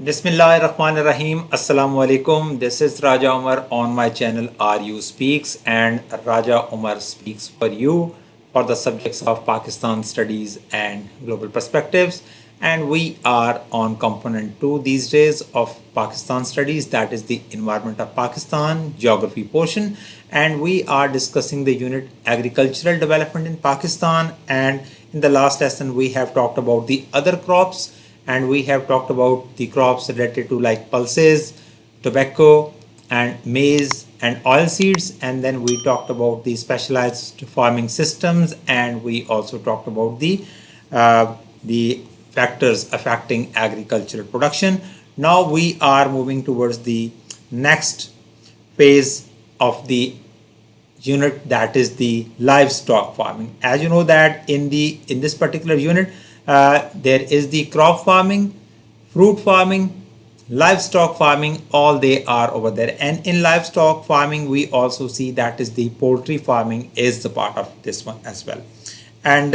Bismillahirrahmanirrahim. Assalamu alaikum. This is Raja Umar on my channel RU Speaks, and Raja Umar speaks for you for the subjects of Pakistan studies and global perspectives. And we are on component 2 these days of Pakistan studies, that is the environment of Pakistan geography portion. And we are discussing the unit agricultural development in Pakistan. And in the last lesson, we have talked about the other crops, and we have talked about the crops related to like pulses, tobacco, and maize and oil seeds. And then we talked about the specialized farming systems, and we also talked about the factors affecting agricultural production. Now we are moving towards the next phase of the unit, that is the livestock farming. As you know that in this particular unit, there is the crop farming, fruit farming, livestock farming, all they are over there. And in livestock farming, we also see that is the poultry farming is the part of this one as well. And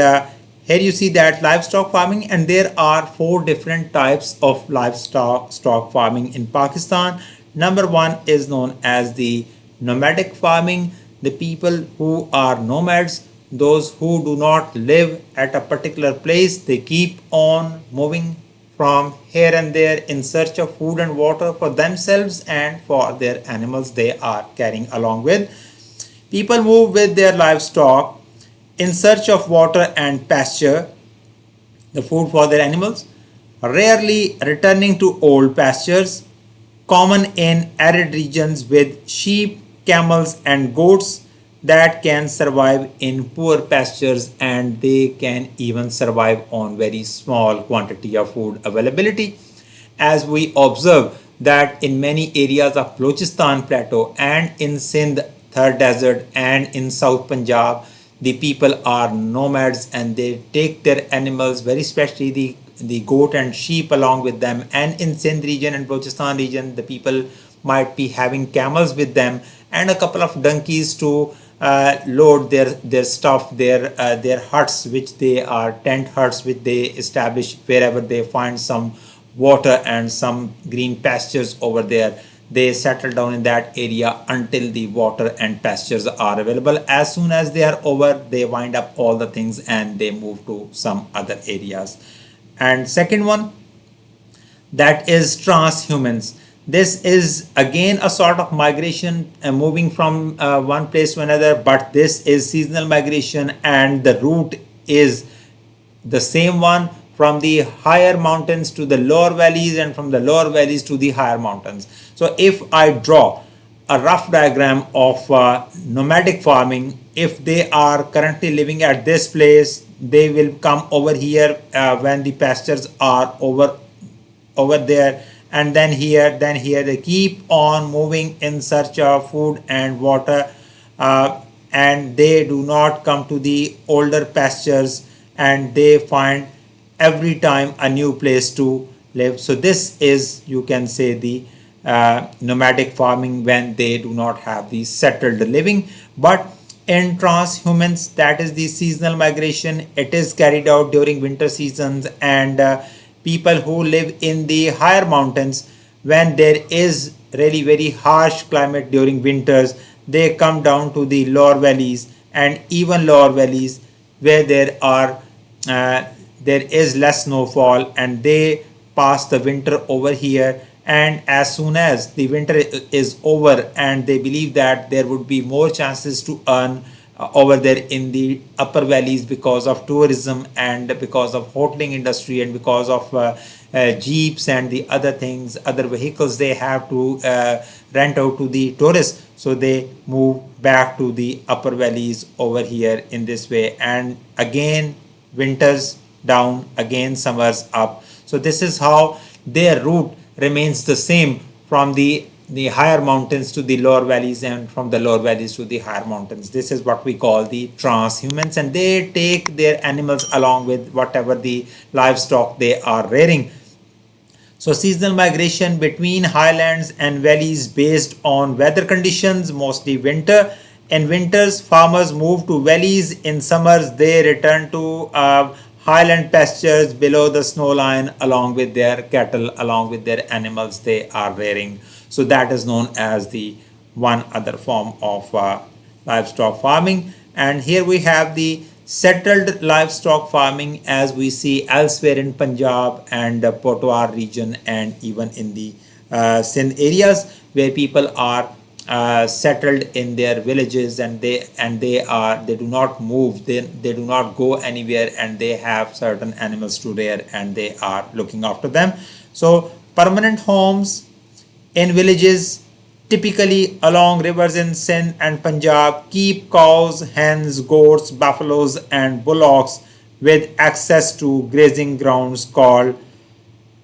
here you see that livestock farming, and there are 4 different types of livestock farming in Pakistan. Number 1 is known as the nomadic farming. The people who are nomads, those who do not live at a particular place, they keep on moving from here and there in search of food and water for themselves and for their animals they are carrying along with. People move with their livestock in search of water and pasture, the food for their animals, rarely returning to old pastures, common in arid regions with sheep, camels, and goats that can survive in poor pastures, and they can even survive on very small quantity of food availability. As we observe that in many areas of Balochistan plateau and in Sindh Thar desert and in South Punjab, the people are nomads and they take their animals, very especially the goat and sheep, along with them. And in Sindh region and Balochistan region, the people might be having camels with them and a couple of donkeys to load their stuff, their huts, which they are tent huts, which they establish wherever they find some water and some green pastures over there. They settle down in that area until the water and pastures are available. As soon as they are over, they wind up all the things and they move to some other areas. And second one, that is transhumans. This is again a sort of migration, moving from one place to another, but this is seasonal migration, and the route is the same one, from the higher mountains to the lower valleys and from the lower valleys to the higher mountains. So if I draw a rough diagram of nomadic farming, if they are currently living at this place, they will come over here when the pastures are over there, and then here they keep on moving in search of food and water, and they do not come to the older pastures, and they find every time a new place to live. So this is, you can say, the nomadic farming when they do not have the settled living. But in transhumans, that is the seasonal migration, it is carried out during winter seasons, and people who live in the higher mountains, when there is really very harsh climate during winters, they come down to the lower valleys, and even lower valleys where there is less snowfall, and they pass the winter over here. And as soon as the winter is over, and they believe that there would be more chances to earn over there in the upper valleys because of tourism and because of hoteling industry and because of jeeps and the other things, other vehicles they have to rent out to the tourists. So they move back to the upper valleys over here in this way, and again winters down, again summers up. So this is how their route remains the same, from the higher mountains to the lower valleys, and from the lower valleys to the higher mountains. This is what we call the transhumans, and they take their animals along with whatever the livestock they are rearing. So seasonal migration between highlands and valleys based on weather conditions, mostly winter. In winters, farmers move to valleys. In summers, they return to highland pastures below the snow line, along with their cattle, along with their animals they are rearing. So that is known as the one other form of livestock farming. And here we have the settled livestock farming, as we see elsewhere in Punjab and Potwar region, and even in the Sindh areas, where people are settled in their villages, and they do not move, they do not go anywhere, and they have certain animals to rear, and they are looking after them. So permanent homes in villages, typically along rivers in Sindh and Punjab, keep cows, hens, goats, buffaloes, and bullocks with access to grazing grounds called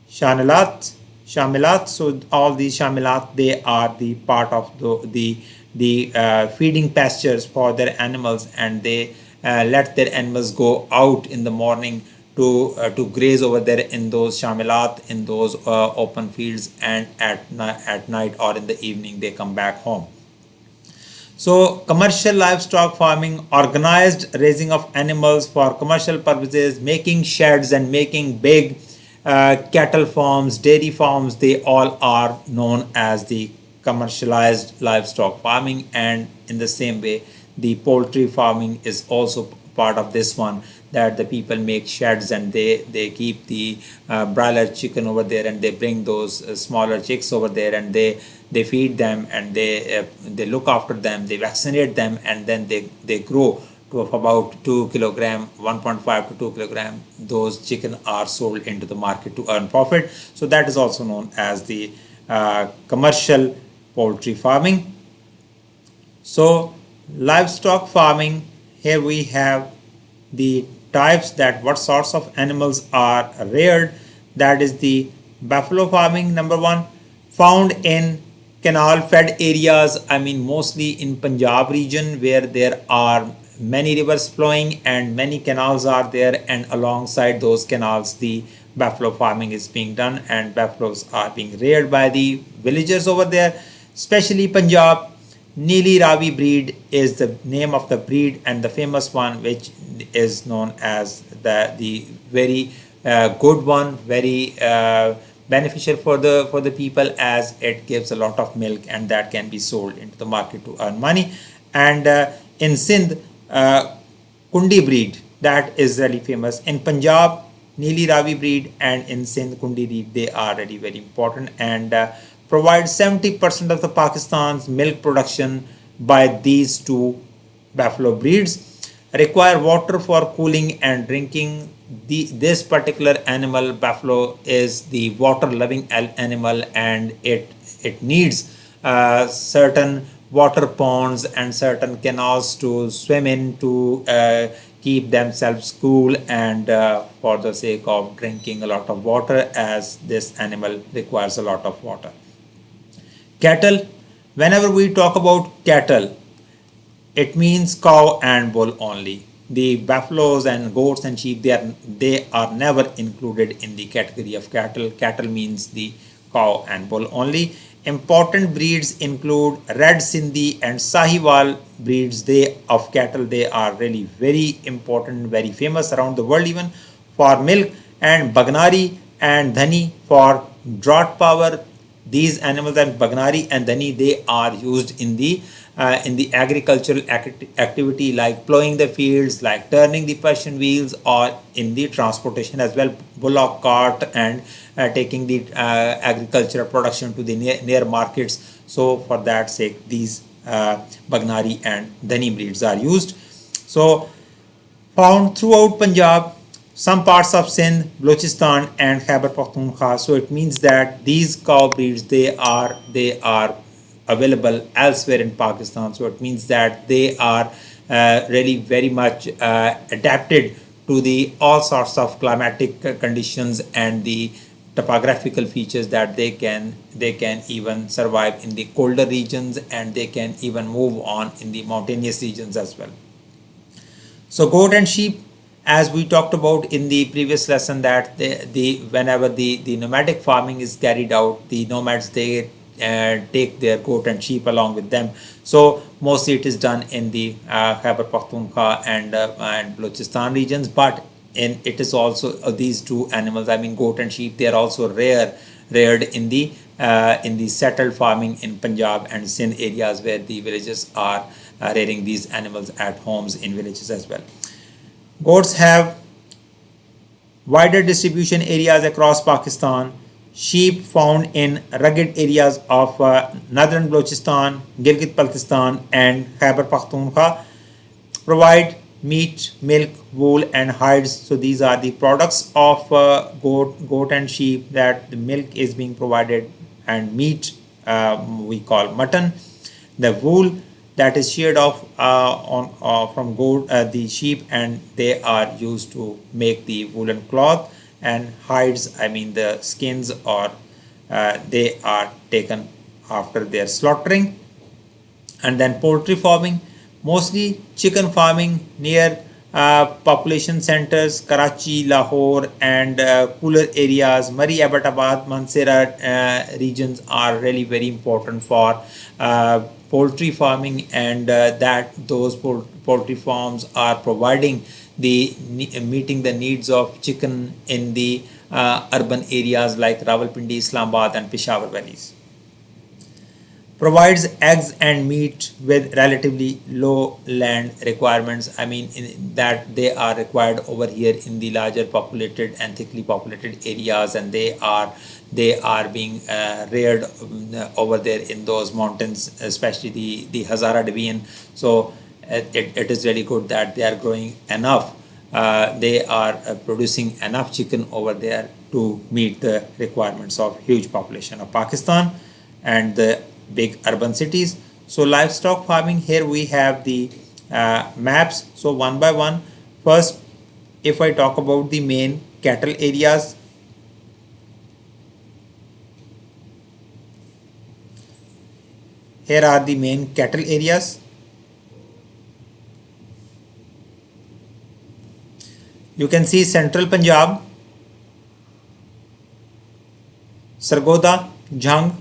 shamilat. Shamilat. So all these shamilat, they are the part of the feeding pastures for their animals, and they let their animals go out in the morning to graze over there in those shamilat, in those open fields, and at night or in the evening they come back home. So commercial livestock farming, organized raising of animals for commercial purposes, making sheds and making big cattle farms, dairy farms, they all are known as the commercialized livestock farming. And in the same way, the poultry farming is also part of this one, that the people make sheds, and they keep the broiler chicken over there, and they bring those smaller chicks over there, and they feed them, and they look after them, they vaccinate them, and then they grow to of about 2 kilogram, 1.5 to 2 kilogram. Those chicken are sold into the market to earn profit. So that is also known as the commercial poultry farming. So livestock farming, here we have the types, that what sorts of animals are reared. That is the buffalo farming, number one, found in canal fed areas. I mean, mostly in Punjab region, where there are many rivers flowing and many canals are there, and alongside those canals the buffalo farming is being done, and buffaloes are being reared by the villagers over there, especially Punjab. Neeli Ravi breed is the name of the breed, and the famous one, which is known as the very good one, very beneficial for the people, as it gives a lot of milk, and that can be sold into the market to earn money. And in Sindh, Kundi breed, that is really famous. In Punjab, Neeli Ravi breed, and in Sindh, Kundi breed, they are really very important, and provide 70% of the Pakistan's milk production by these two buffalo breeds. Require water for cooling and drinking. This particular animal, buffalo, is the water loving animal, and it needs certain water ponds and certain canals to swim in, to keep themselves cool, and for the sake of drinking a lot of water, as this animal requires a lot of water. Cattle, whenever we talk about cattle, it means cow and bull only. The buffaloes and goats and sheep, they are never included in the category of cattle. Cattle means the cow and bull only. Important breeds include Red Sindhi and Sahiwal breeds. They of cattle, they are really very important, very famous around the world even for milk, and Bagnari and Dhani for drought power. These animals, and Bagnari and Dhani, they are used in the agricultural activity, like plowing the fields, like turning the Persian wheels, or in the transportation as well, bullock cart, and taking the agricultural production to the near markets. So for that sake, these Bagnari and Dhani breeds are used. So found throughout Punjab, some parts of Sindh, Balochistan, and Khyber Pakhtunkhwa. So it means that these cow breeds, they are available elsewhere in Pakistan. So it means that they are really very much adapted to the all sorts of climatic conditions and the topographical features, that they can even survive in the colder regions, and they can even move on in the mountainous regions as well. So goat and sheep, as we talked about in the previous lesson, that the whenever the nomadic farming is carried out, the nomads, they take their goat and sheep along with them. So mostly it is done in the Khyber Pakhtunkhwa and Balochistan regions. But and it is also these two animals, I mean goat and sheep, they are also reared in the settled farming in Punjab and Sindh areas, where the villages are rearing these animals at homes in villages as well. Goats have wider distribution areas across Pakistan. Sheep found in rugged areas of northern Balochistan, Gilgit-Baltistan, and Khyber Pakhtunkhwa provide meat, milk, wool, and hides. So these are the products of goat and sheep, that the milk is being provided, and meat we call mutton. The wool that is sheared off on from goat, the sheep, and they are used to make the woolen cloth. And hides, I mean the skins, or they are taken after their slaughtering. And then poultry farming, mostly chicken farming near population centers, Karachi, Lahore, and cooler areas. Murree, Abbottabad, Mansehra regions are really very important for poultry farming, and that those poultry farms are providing the meeting the needs of chicken in the urban areas like Rawalpindi, Islamabad, and Peshawar valleys. Provides eggs and meat with relatively low land requirements. I mean, that they are required over here in the larger populated and thickly populated areas, and they are being reared over there in those mountains, especially the Hazara division. So it is really good that they are growing enough. They are producing enough chicken over there to meet the requirements of huge population of Pakistan and the big urban cities. So livestock farming, here we have the maps. So one by one, first, if I talk about the main cattle areas, here are the main cattle areas. You can see central Punjab, Sargodha, Jhang,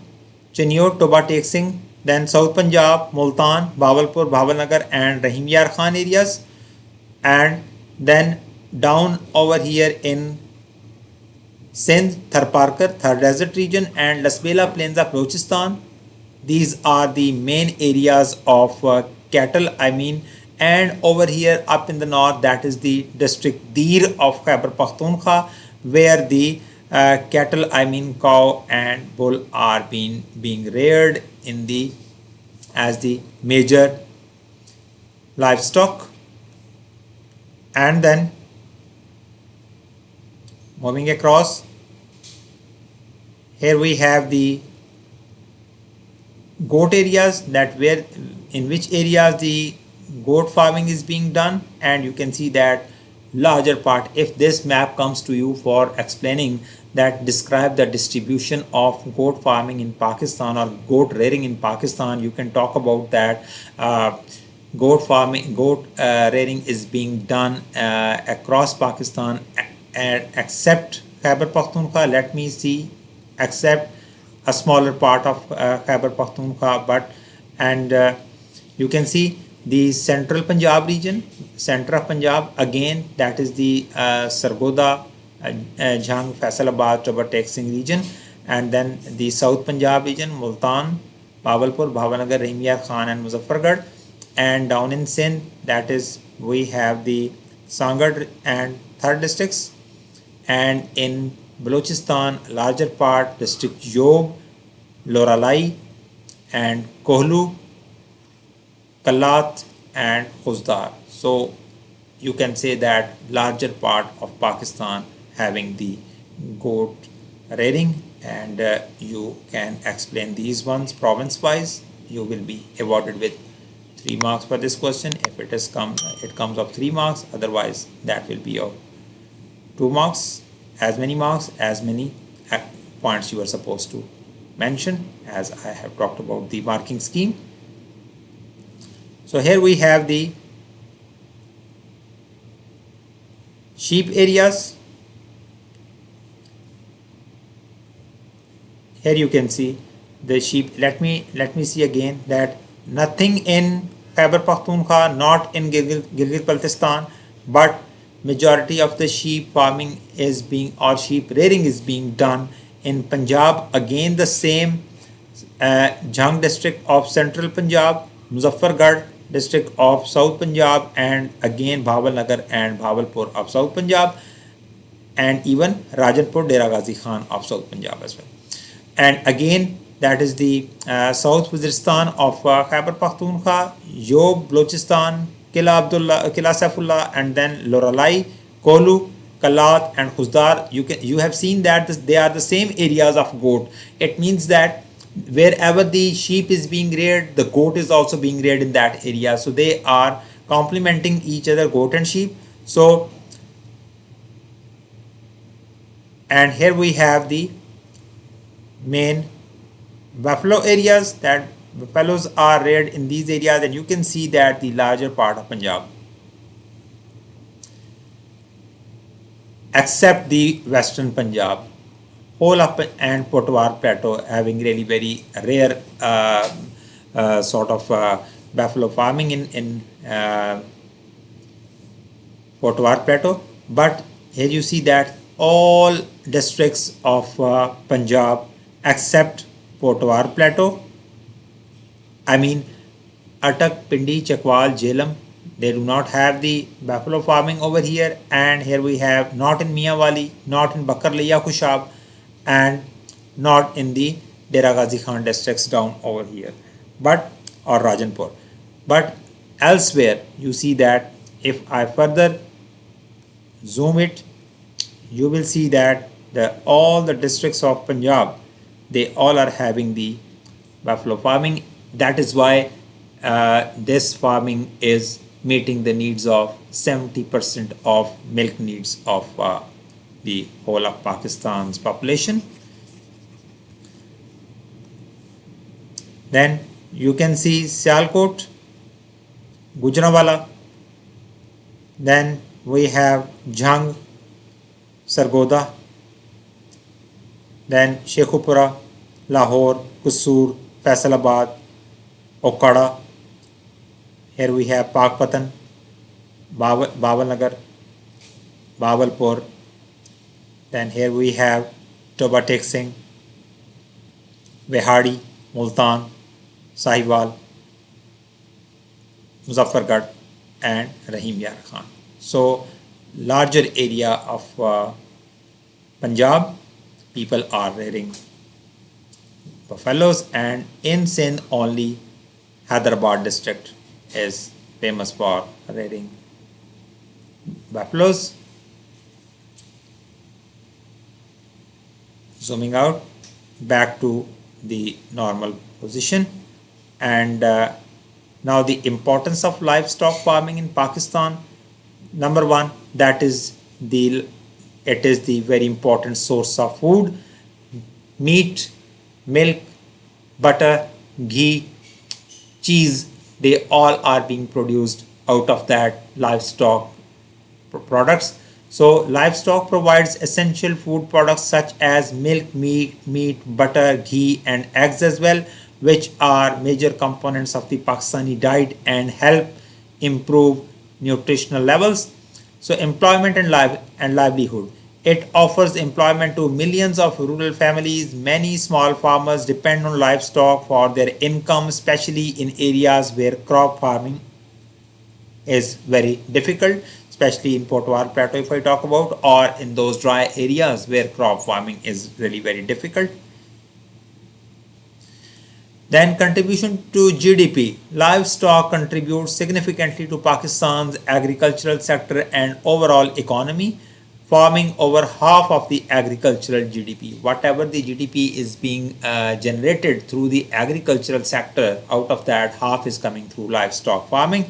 Cheniot, Toba Tek Singh, then South Punjab, Multan, Bahawalpur, Bhavalnagar, and Rahim Yar Khan areas, and then down over here in Sindh, Tharparkar, Thar Desert region, and Lasbela Plains of Balochistan. These are the main areas of cattle, I mean. And over here up in the north, that is the district Dir of Khyber Pakhtunkhwa, where the cattle, I mean cow and bull, are being reared in the as the major livestock. And then moving across, here we have the goat areas, that where in which areas the goat farming is being done. And you can see that larger part, if this map comes to you for explaining that describe the distribution of goat farming in Pakistan or goat rearing in Pakistan, you can talk about that goat rearing is being done across Pakistan, except Khyber Pakhtunkhwa. Let me see, except a smaller part of Khyber Pakhtunkhwa, but and you can see the central Punjab region, center of Punjab, again that is the Sargodha, Jhang, Faisalabad, Toba Tek Singh region, and then the South Punjab region, Multan, Bahawalpur, Bhavanagar, Rahim Yar Khan, and Muzaffargarh, and down in Sindh, that is we have the Sangad and Thar districts, and in Balochistan, larger part district Yob, Loralai, and Kohlu, Kalat, and Khuzdar. So you can say that larger part of Pakistan having the goat rearing, and you can explain these ones province wise. You will be awarded with 3 marks for this question. If it comes up 3 marks, otherwise that will be of 2 marks. As many marks, as many points you are supposed to mention, as I have talked about the marking scheme. So here we have the sheep areas. Here you can see the sheep. Let me see again that nothing in Khyber Pakhtunkhwa, not in Gilgit-Baltistan, but majority of the sheep farming is being, or sheep rearing is being done in Punjab. Again, the same Jhang district of central Punjab, Muzaffargarh district of South Punjab, and again Bhawal Nagar and Bhawalpur of South Punjab, and even Rajanpur Dera Ghazi Khan of South Punjab as well. And again, that is the South Waziristan of Khyber Pakhtunkhwa, Yob, Balochistan, Kila Saifullah, and then Loralai, Kolu, Kalat, and Khuzdar. You have seen that they are the same areas of goat. It means that wherever the sheep is being reared, the goat is also being reared in that area. So they are complementing each other, goat and sheep. So, and here we have the main buffalo areas, that buffaloes are reared in these areas, and you can see that the larger part of Punjab, except the western Punjab, whole up and Potwar plateau having really very rare sort of buffalo farming in Potwar plateau. But here you see that all districts of Punjab except Potwar plateau, I mean Attak, Pindi, Chakwal, Jhelum, they do not have the buffalo farming over here. And here we have not in Mianwali, not in Bakarliya Khushab, and not in the Dera Ghazi Khan districts down over here, but or Rajanpur. But elsewhere you see that if I further zoom it, you will see that all the districts of Punjab, they all are having the buffalo farming. That is why this farming is meeting the needs of 70% of milk needs of the whole of Pakistan's population. Then you can see Sialkot, Gujranwala. Then we have Jhang, Sargoda. Then Shekhupura, Lahore, Kusur, Faisalabad, Okada. Here we have Pakpatan, Bawal Nagar, Bawalpur. Then here we have Toba Tek Singh, Vehadi, Multan, Sahiwal, Muzaffargarh, and Rahim Yar Khan. So larger area of Punjab, people are rearing buffaloes, and in Sindh only Hyderabad district is famous for rearing buffaloes. Zooming out back to the normal position, and now the importance of livestock farming in Pakistan. Number one, that is it is the very important source of food. Meat, milk, butter, ghee, cheese, they all are being produced out of that livestock products. So livestock provides essential food products such as milk, meat, butter, ghee, and eggs as well, which are major components of the Pakistani diet and help improve nutritional levels. So employment and livelihood. It offers employment to millions of rural families. Many small farmers depend on livestock for their income, especially in areas where crop farming is very difficult, especially in Potwar Plateau if I talk about, or in those dry areas where crop farming is really very difficult. Then contribution to GDP. Livestock contributes significantly to Pakistan's agricultural sector and overall economy, forming over half of the agricultural GDP. Whatever the GDP is being generated through the agricultural sector, out of that half is coming through livestock farming.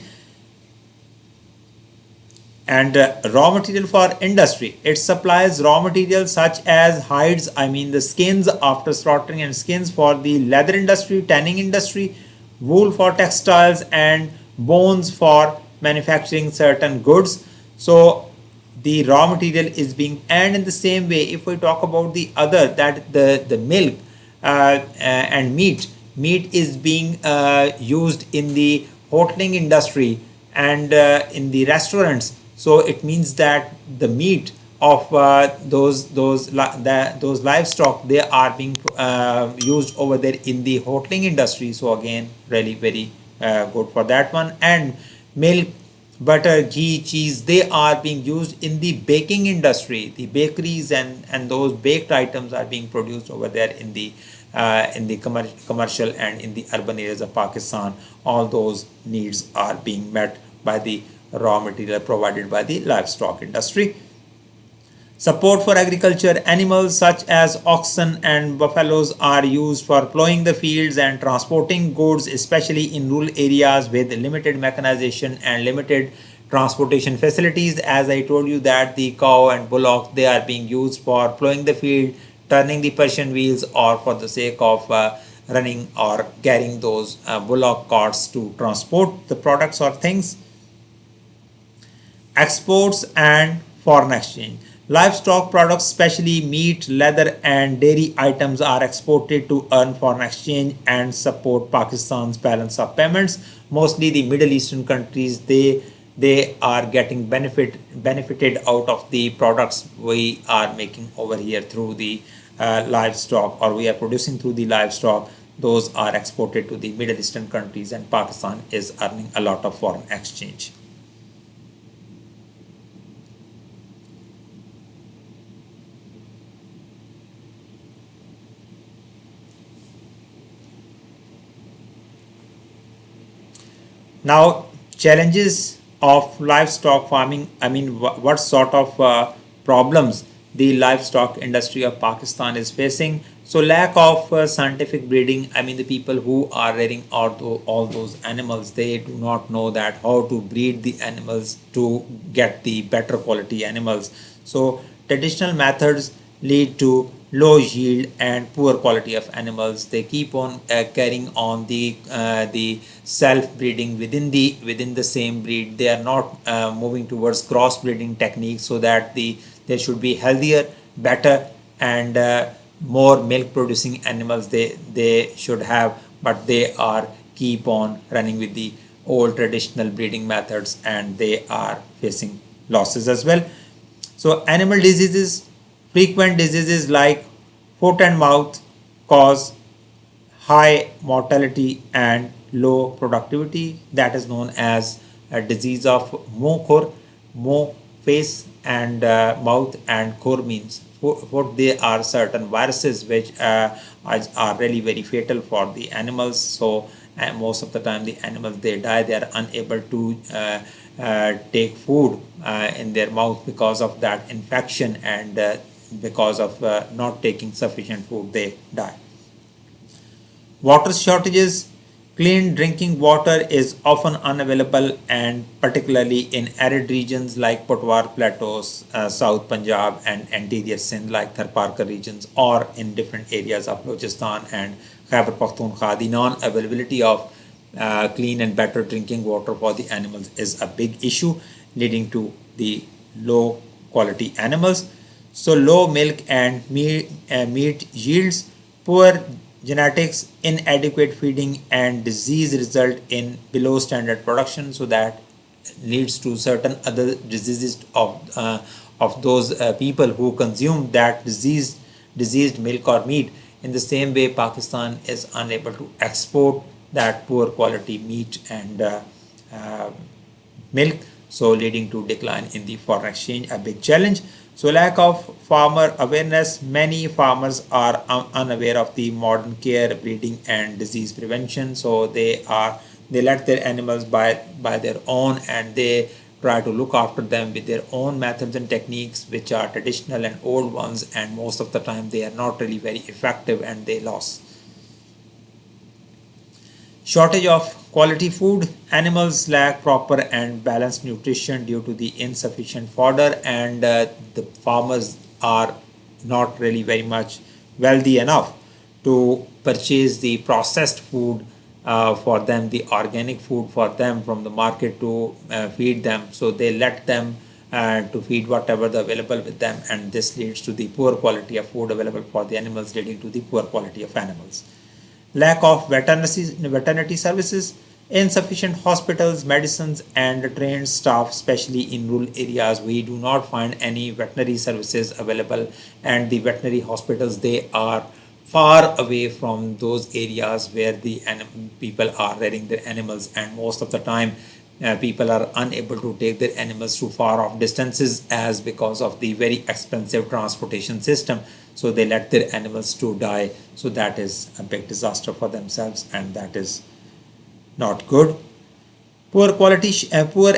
And raw material for industry. It supplies raw materials such as hides, I mean the skins after slaughtering, and skins for the leather industry, tanning industry, wool for textiles, and bones for manufacturing certain goods. So the raw material is being, and in the same way if we talk about the other, that the milk and meat is being used in the hoteling industry and in the restaurants. So it means that the meat of those livestock, they are being used over there in the hoteling industry. So again, really very good for that one. And milk, butter, ghee, cheese, they are being used in the baking industry. The bakeries and those baked items are being produced over there in the commercial and in the urban areas of Pakistan. All those needs are being met by the raw material provided by the livestock industry. Support for agriculture, animals such as oxen and buffaloes are used for plowing the fields and transporting goods, especially in rural areas with limited mechanization and limited transportation facilities. As I told you that the cow and bullock, they are being used for plowing the field, turning the Persian wheels, or for the sake of running or carrying those bullock carts to transport the products or things. Exports and foreign exchange. Livestock products, especially meat, leather, and dairy items, are exported to earn foreign exchange and support Pakistan's balance of payments. Mostly the Middle Eastern countries, they are getting benefited out of the products we are making over here through the livestock, or we are producing through the livestock. Those are exported to the Middle Eastern countries, and Pakistan is earning a lot of foreign exchange. Now, challenges of livestock farming. I mean, what sort of problems the livestock industry of Pakistan is facing? So, lack of scientific breeding. I mean, the people who are rearing out all those animals, they do not know that how to breed the animals to get the better quality animals. So, traditional methods lead to low yield and poor quality of animals. They keep on carrying on the self breeding within the same breed. They are not moving towards cross breeding techniques, so that there should be healthier, better, and more milk producing animals they should have. But they are keep on running with the old traditional breeding methods, and they are facing losses as well. So animal diseases, frequent diseases like foot and mouth cause high mortality and low productivity. That is known as a disease of Mo, Mo face and mouth, and Khor means foot. They are certain viruses which are really very fatal for the animals. So most of the time the animals, they die. They are unable to take food in their mouth because of that infection, and because of not taking sufficient food, they die. Water shortages. Clean drinking water is often unavailable, and particularly in arid regions like Potwar Plateaus, South Punjab, and interior Sindh like Tharparkar regions, or in different areas of Balochistan and Khyber Pakhtunkhwa. The non-availability of clean and better drinking water for the animals is a big issue, leading to the low quality animals. So low milk and meat yields, poor genetics, inadequate feeding, and disease result in below standard production. So that leads to certain other diseases of those people who consume that diseased milk or meat. In the same way, Pakistan is unable to export that poor quality meat and uh, milk, so leading to decline in the foreign exchange, a big challenge. So lack of farmer awareness. Many farmers are unaware of the modern care, breeding, and disease prevention. So they let their animals by their own, and they try to look after them with their own methods and techniques, which are traditional and old ones, and most of the time they are not really very effective, and they lose. Shortage of quality food. Animals lack proper and balanced nutrition due to the insufficient fodder, and the farmers are not really very much wealthy enough to purchase the processed food for them, the organic food for them from the market to feed them. So they let them to feed whatever the available with them, and this leads to the poor quality of food available for the animals, leading to the poor quality of animals. Lack of veterinary services. insufficient hospitals, medicines, and trained staff, especially in rural areas. We do not find any veterinary services available, and the veterinary hospitals, they are far away from those areas where the people are rearing their animals, and most of the time people are unable to take their animals to far off distances as because of the very expensive transportation system, so they let their animals to die. So that is a big disaster for themselves, and that is not good. Poor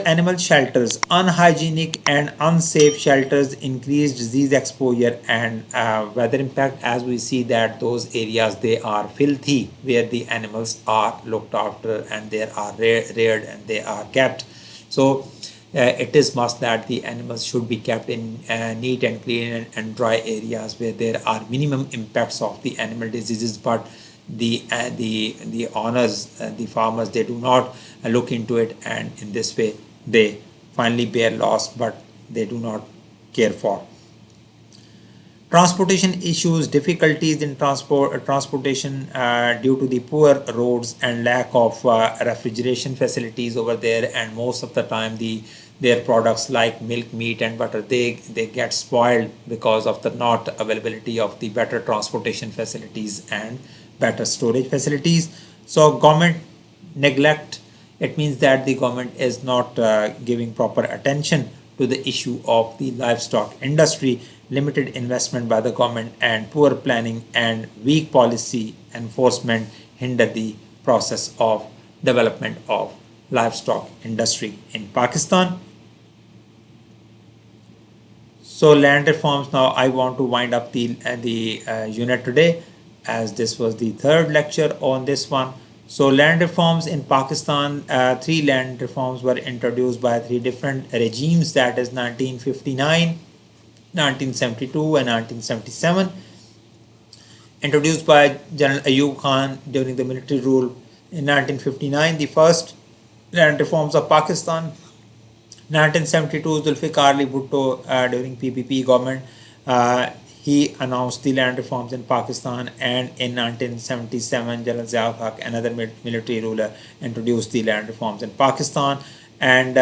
animal shelters, unhygienic and unsafe shelters increase disease exposure and weather impact, as we see that those areas, they are filthy where the animals are looked after and they are reared and they are kept. So it is must that the animals should be kept in neat and clean and dry areas where there are minimum impacts of the animal diseases, but the owners, the farmers, they do not look into it, and in this way they finally bear loss, but they do not care for. Transportation issues, difficulties in transportation due to the poor roads and lack of refrigeration facilities over there, and most of the time their products like milk, meat, and butter, they get spoiled because of the not availability of the better transportation facilities and better storage facilities. So government neglect, it means that the government is not giving proper attention to the issue of the livestock industry. Limited investment by the government and poor planning and weak policy enforcement hinder the process of development of livestock industry in Pakistan. So land reforms. Now I want to wind up the unit today, as this was the third lecture on this one. So land reforms in Pakistan, three land reforms were introduced by three different regimes, that is 1959, 1972 and 1977. Introduced by General Ayub Khan during the military rule in 1959, the first land reforms of Pakistan. 1972, Zulfikar Ali Bhutto during PPP government, he announced the land reforms in Pakistan, and in 1977, General Zia Haq, another military ruler, introduced the land reforms in Pakistan, and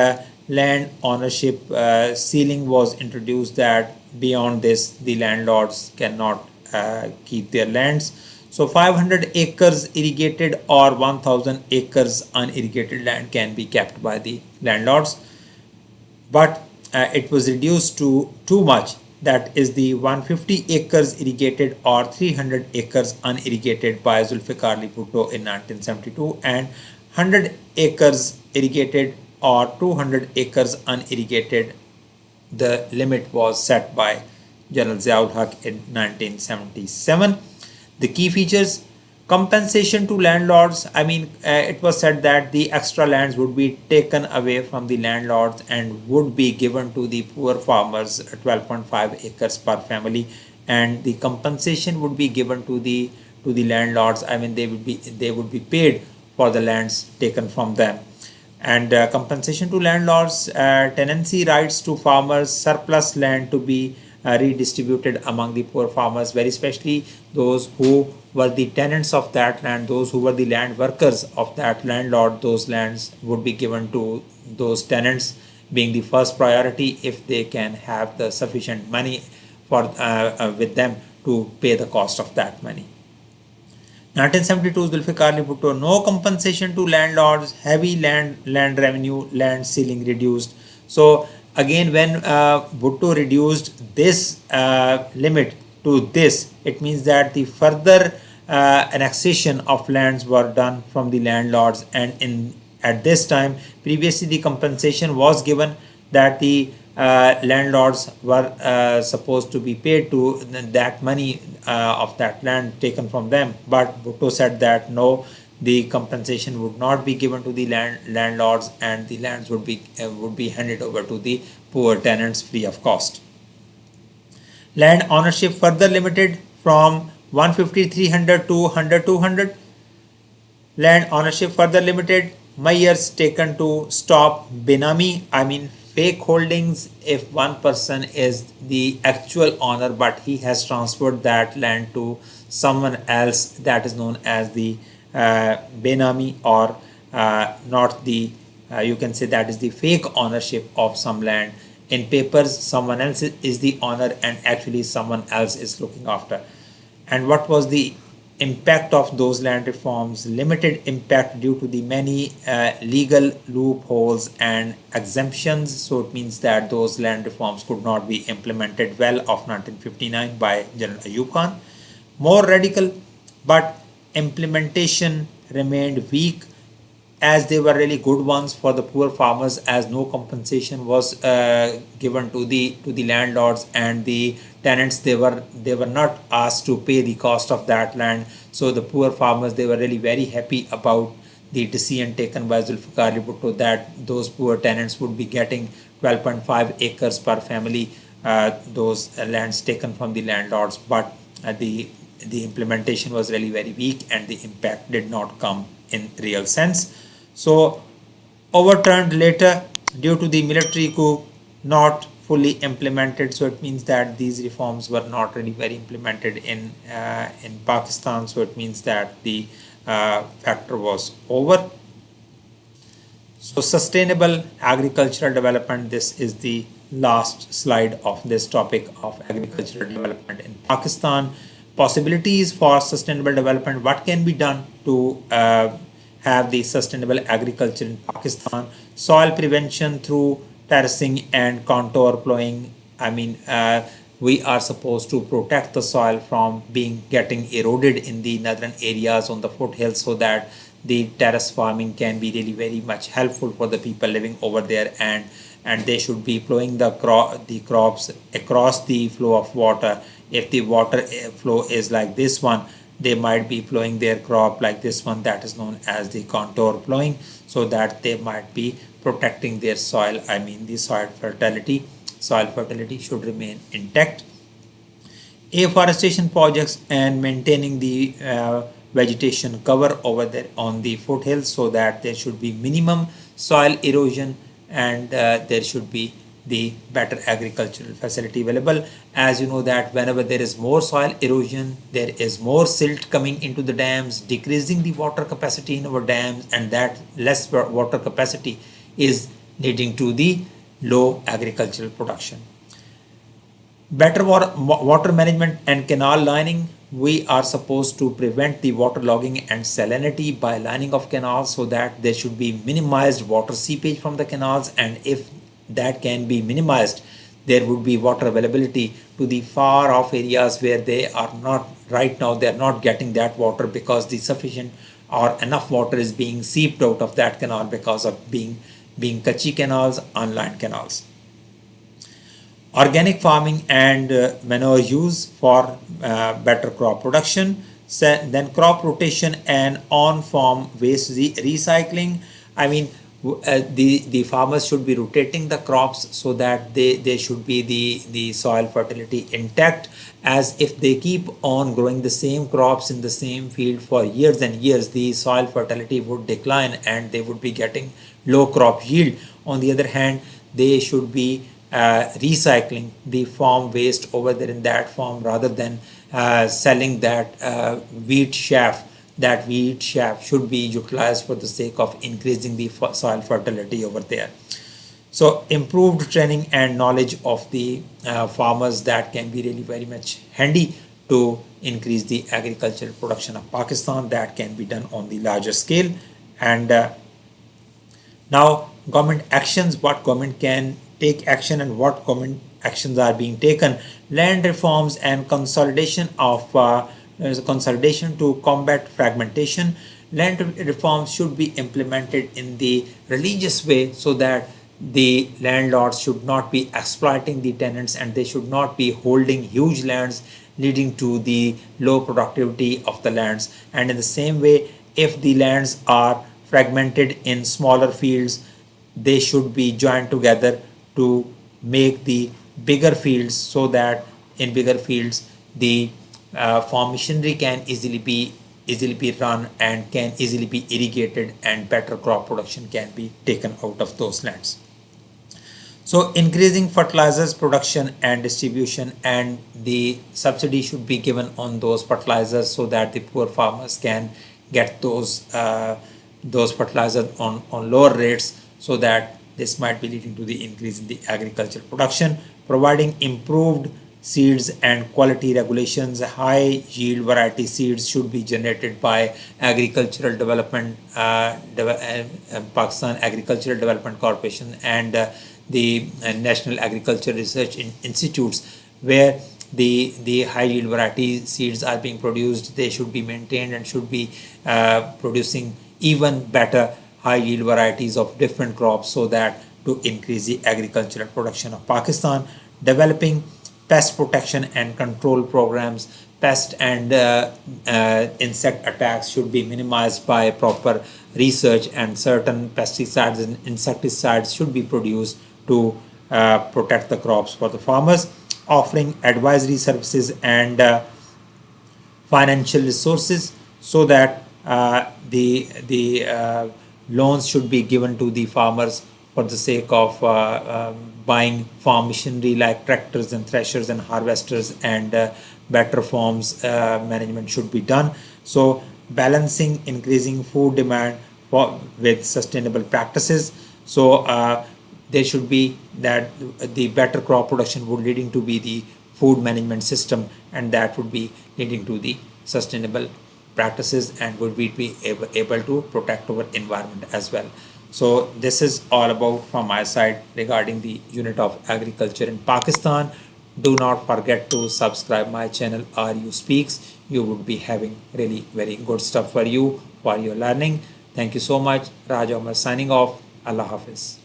land ownership ceiling was introduced, that beyond this the landlords cannot keep their lands. So 500 acres irrigated or 1000 acres unirrigated land can be kept by the landlords, but it was reduced to too much, that is the 150 acres irrigated or 300 acres unirrigated by Zulfikar Ali Bhutto in 1972, and 100 acres irrigated or 200 acres unirrigated, the limit was set by General Ziaul Haq in 1977. The key features: compensation to landlords. I mean, it was said that the extra lands would be taken away from the landlords and would be given to the poor farmers, 12.5 acres per family, and the compensation would be given to the landlords. I mean, they would be paid for the lands taken from them. And compensation to landlords, tenancy rights to farmers, surplus land to be redistributed among the poor farmers, very especially those who were the tenants of that land, those who were the land workers of that landlord. Those lands would be given to those tenants, being the first priority if they can have the sufficient money for with them to pay the cost of that money. 1972, Zulfikar Ali Bhutto, no compensation to landlords, heavy land revenue, land ceiling reduced. So again, when Bhutto reduced this limit to this, it means that the further annexation of lands were done from the landlords, and in at this time, previously the compensation was given, that the landlords were supposed to be paid to that money of that land taken from them, but Bhutto said that no, the compensation would not be given to the landlords, and the lands would be handed over to the poor tenants free of cost. Land ownership further limited from 150 300 to 100 200. Land ownership further limited. Measures taken to stop benami, I mean fake holdings. If one person is the actual owner but he has transferred that land to someone else, that is known as the benami or not the you can say that is the fake ownership of some land. In papers, someone else is the owner, and actually someone else is looking after. And what was the impact of those land reforms? Limited impact due to the many legal loopholes and exemptions. So it means that those land reforms could not be implemented well of 1959 by General Ayub Khan. More radical, but implementation remained weak, as they were really good ones for the poor farmers, as no compensation was given to the landlords and the tenants. They were not asked to pay the cost of that land. So the poor farmers, they were really very happy about the decision taken by Zulfikar Ali Bhutto that those poor tenants would be getting 12.5 acres per family, those lands taken from the landlords. But the implementation was really very weak, and the impact did not come in real sense. So overturned later due to the military coup, not fully implemented. So it means that these reforms were not really very implemented in Pakistan. So it means that the factor was over. So sustainable agricultural development, this is the last slide of this topic of agricultural development in Pakistan. Possibilities for sustainable development, what can be done to have the sustainable agriculture in Pakistan? Soil prevention through terracing and contour plowing. I mean, we are supposed to protect the soil from getting eroded in the northern areas on the foothills, so that the terrace farming can be really very much helpful for the people living over there. And they should be plowing the crops across the flow of water. If the water flow is like this one, they might be plowing their crop like this one, that is known as the contour plowing, so that they might be protecting their soil. I mean, the soil fertility should remain intact. Afforestation projects and maintaining the vegetation cover over there on the foothills, so that there should be minimum soil erosion, and there should be the better agricultural facility available. As you know that whenever there is more soil erosion, there is more silt coming into the dams, decreasing the water capacity in our dams, and that less water capacity is leading to the low agricultural production. Better water management and canal lining. We are supposed to prevent the waterlogging and salinity by lining of canals, so that there should be minimized water seepage from the canals. And if that can be minimized, there would be water availability to the far off areas where they are not right now, they are not getting that water, because the sufficient or enough water is being seeped out of that canal because of being kachi canals, unlined canals. Organic farming and manure use for better crop production. Then crop rotation and on-farm waste recycling. I mean, the farmers should be rotating the crops, so that they should be the soil fertility intact. As if they keep on growing the same crops in the same field for years and years, the soil fertility would decline, and they would be getting low crop yield. On the other hand, they should be recycling the farm waste over there in that form, rather than selling that wheat chaff. That wheat chaff should be utilized for the sake of increasing the soil fertility over there. So improved training and knowledge of the farmers, that can be really very much handy to increase the agricultural production of Pakistan. That can be done on the larger scale. And now government actions, what government can take action and what government actions are being taken. Land reforms and consolidation to combat fragmentation. Land reforms should be implemented in the religious way, so that the landlords should not be exploiting the tenants, and they should not be holding huge lands, leading to the low productivity of the lands. And in the same way, if the lands are fragmented in smaller fields, they should be joined together to make the bigger fields, so that in bigger fields the farm machinery can easily be run and can easily be irrigated, and better crop production can be taken out of those lands. So increasing fertilizers production and distribution, and the subsidy should be given on those fertilizers, so that the poor farmers can get those those fertilizers on lower rates, so that this might be leading to the increase in the agricultural production. Providing improved seeds and quality regulations. High yield variety seeds should be generated by agricultural development, Pakistan Agricultural Development Corporation, and the National Agriculture Research Institutes, where the high yield variety seeds are being produced. They should be maintained and should be producing even better high yield varieties of different crops, so that to increase the agricultural production of Pakistan. Developing pest protection and control programs. Pest and insect attacks should be minimized by proper research, and certain pesticides and insecticides should be produced to protect the crops for the farmers. Offering advisory services and financial resources, so that the loans should be given to the farmers for the sake of buying farm machinery like tractors and threshers and harvesters, and better farms management should be done. So balancing increasing food demand with sustainable practices. So there should be that the better crop production would leading to be the food management system, and that would be leading to the sustainable practices, and would we be able to protect our environment as well. So this is all about from my side regarding the unit of agriculture in Pakistan. Do not forget to subscribe my channel RU Speaks. You would be having really very good stuff for you for your learning. Thank you so much. Raja Umar signing off. Allah Hafiz.